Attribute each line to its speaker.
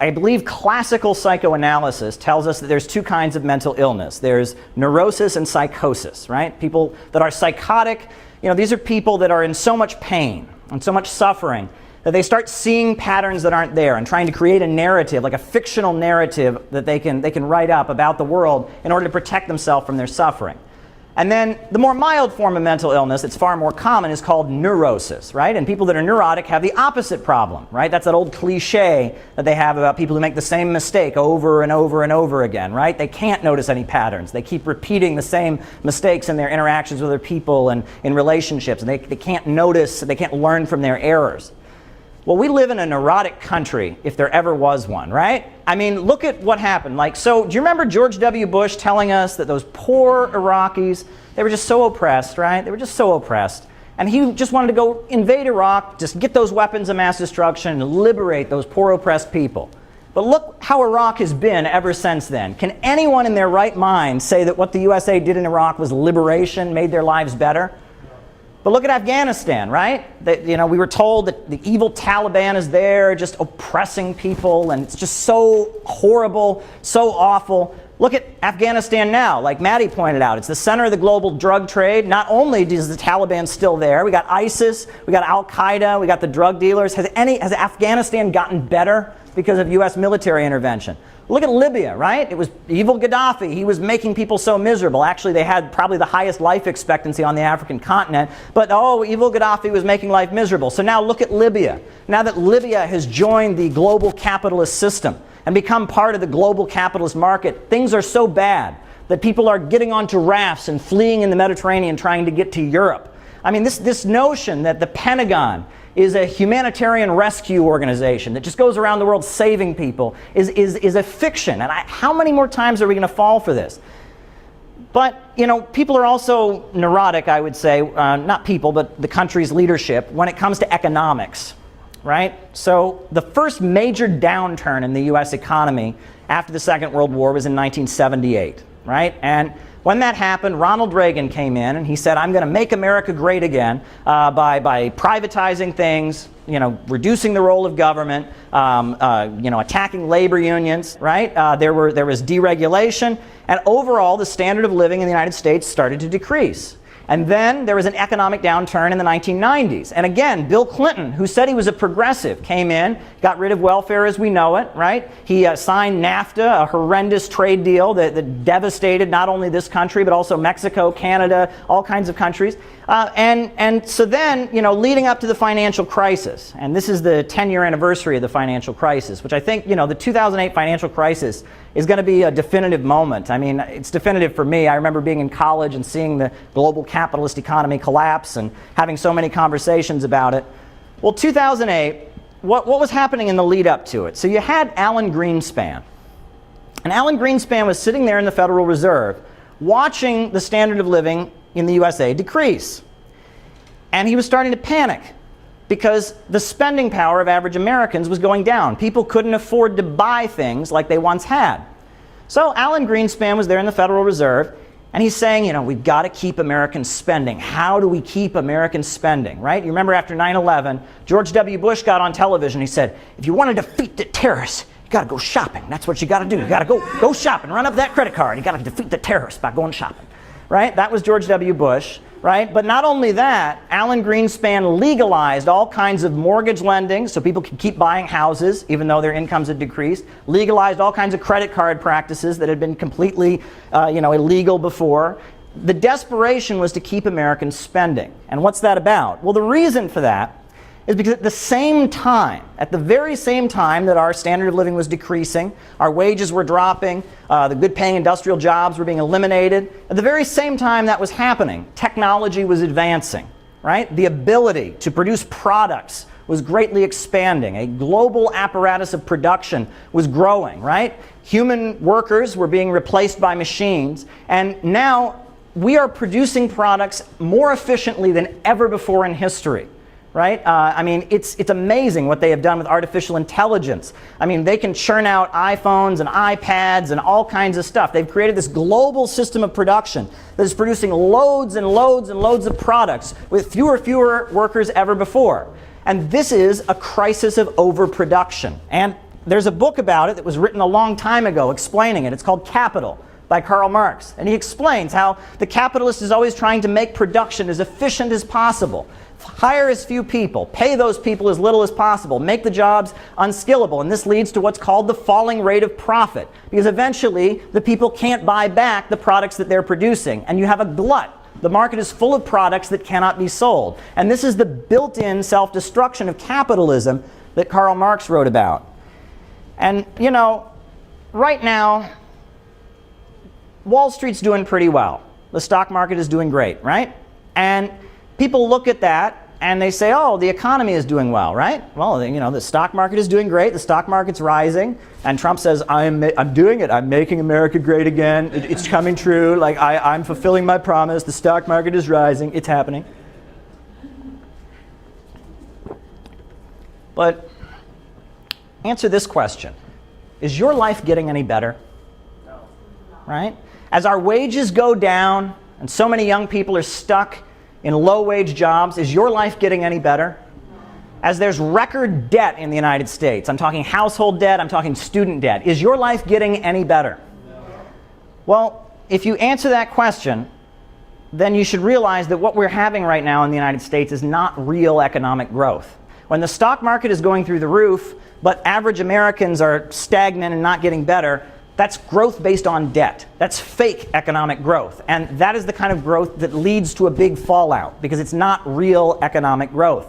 Speaker 1: I believe classical psychoanalysis tells us that there's two kinds of mental illness. There's neurosis and psychosis, right? People that are psychotic, these are people that are in so much pain and so much suffering that they start seeing patterns that aren't there and trying to create a narrative, like a fictional narrative that they can write up about the world in order to protect themselves from their suffering. And then the more mild form of mental illness that's far more common is called neurosis, right? And people that are neurotic have the opposite problem, right? That's that old cliche that they have about people who make the same mistake over and over and over again, right? They can't notice any patterns. They keep repeating the same mistakes in their interactions with other people and in relationships. And they can't notice, they can't learn from their errors. Well, we live in a neurotic country, if there ever was one, right? I mean, look at what happened. So do you remember George W. Bush telling us that those poor Iraqis, they were just so oppressed, right? They were just so oppressed. And he just wanted to go invade Iraq, just get those weapons of mass destruction and liberate those poor oppressed people. But look how Iraq has been ever since then. Can anyone in their right mind say that what the USA did in Iraq was liberation, made their lives better? But look at Afghanistan, right? We were told that the evil Taliban is there just oppressing people, and it's just so horrible, so awful. Look at Afghanistan now, like Maddie pointed out. It's the center of the global drug trade. Not only is the Taliban still there, we got ISIS, we got Al-Qaeda, we got the drug dealers. Has Afghanistan gotten better because of U.S. military intervention? Look at Libya, right? It was evil Gaddafi. He was making people so miserable. Actually, they had probably the highest life expectancy on the African continent. But, evil Gaddafi was making life miserable. So now look at Libya. Now that Libya has joined the global capitalist system and become part of the global capitalist market, things are so bad that people are getting onto rafts and fleeing in the Mediterranean trying to get to Europe. I mean, this notion that the Pentagon is a humanitarian rescue organization that just goes around the world saving people is a fiction. And how many more times are we going to fall for this? But, people are also neurotic, I would say, not people, but the country's leadership when it comes to economics, right? So the first major downturn in the U.S. economy after the Second World War was in 1978, right? And when that happened, Ronald Reagan came in and he said, I'm going to make America great again by privatizing things, reducing the role of government, attacking labor unions, right? There was deregulation, and overall the standard of living in the United States started to decrease. And then there was an economic downturn in the 1990s. And again, Bill Clinton, who said he was a progressive, came in, got rid of welfare as we know it, right? He signed NAFTA, a horrendous trade deal that devastated not only this country, but also Mexico, Canada, all kinds of countries. And so then, leading up to the financial crisis, and this is the 10-year anniversary of the financial crisis, which I think, the 2008 financial crisis is going to be a definitive moment. I mean, it's definitive for me. I remember being in college and seeing the global capitalist economy collapse and having so many conversations about it. Well, 2008, what was happening in the lead up to it? So you had Alan Greenspan. And Alan Greenspan was sitting there in the Federal Reserve watching the standard of living in the USA decrease. And he was starting to panic because the spending power of average Americans was going down. People couldn't afford to buy things like they once had. So Alan Greenspan was there in the Federal Reserve, and he's saying, we've got to keep Americans spending. How do we keep Americans spending, right? You remember after 9/11, George W. Bush got on television. He said, if you want to defeat the terrorists, you got to go shopping. That's what you got to do. You got to go shopping. Run up that credit card. You got to defeat the terrorists by going shopping, right? That was George W. Bush. Right? But not only that, Alan Greenspan legalized all kinds of mortgage lending so people could keep buying houses even though their incomes had decreased, legalized all kinds of credit card practices that had been completely illegal before. The desperation was to keep Americans spending. And what's that about? Well, the reason for that is because at the very same time that our standard of living was decreasing, our wages were dropping, the good-paying industrial jobs were being eliminated, at the very same time that was happening, technology was advancing, right? The ability to produce products was greatly expanding. A global apparatus of production was growing, right? Human workers were being replaced by machines, and now we are producing products more efficiently than ever before in history. Right? It's amazing what they have done with artificial intelligence. I mean, they can churn out iPhones and iPads and all kinds of stuff. They've created this global system of production that is producing loads and loads and loads of products with fewer workers ever before. And this is a crisis of overproduction. And there's a book about it that was written a long time ago explaining it. It's called Capital by Karl Marx. And he explains how the capitalist is always trying to make production as efficient as possible. Hire as few people, pay those people as little as possible, make the jobs unskillable. And this leads to what's called the falling rate of profit, because eventually the people can't buy back the products that they're producing. And you have a glut. The market is full of products that cannot be sold. And this is the built-in self-destruction of capitalism that Karl Marx wrote about. And, you know, right now, Wall Street's doing pretty well. The stock market is doing great, right? And people look at that and they say, oh, the economy is doing well, right? Well, you know, the stock market is doing great. The stock market's rising. And Trump says, I'm doing it. I'm making America great again. It's coming true. Like, I'm fulfilling my promise. The stock market is rising. It's happening. But answer this question. Is your life getting any better? No. Right? As our wages go down and so many young people are stuck in low-wage jobs, is your life getting any better? As there's record debt in the United States, I'm talking household debt, I'm talking student debt, is your life getting any better? No. Well, if you answer that question, then you should realize that what we're having right now in the United States is not real economic growth. When the stock market is going through the roof, but average Americans are stagnant and not getting better, that's growth based on debt. That's fake economic growth. And that is the kind of growth that leads to a big fallout, because it's not real economic growth.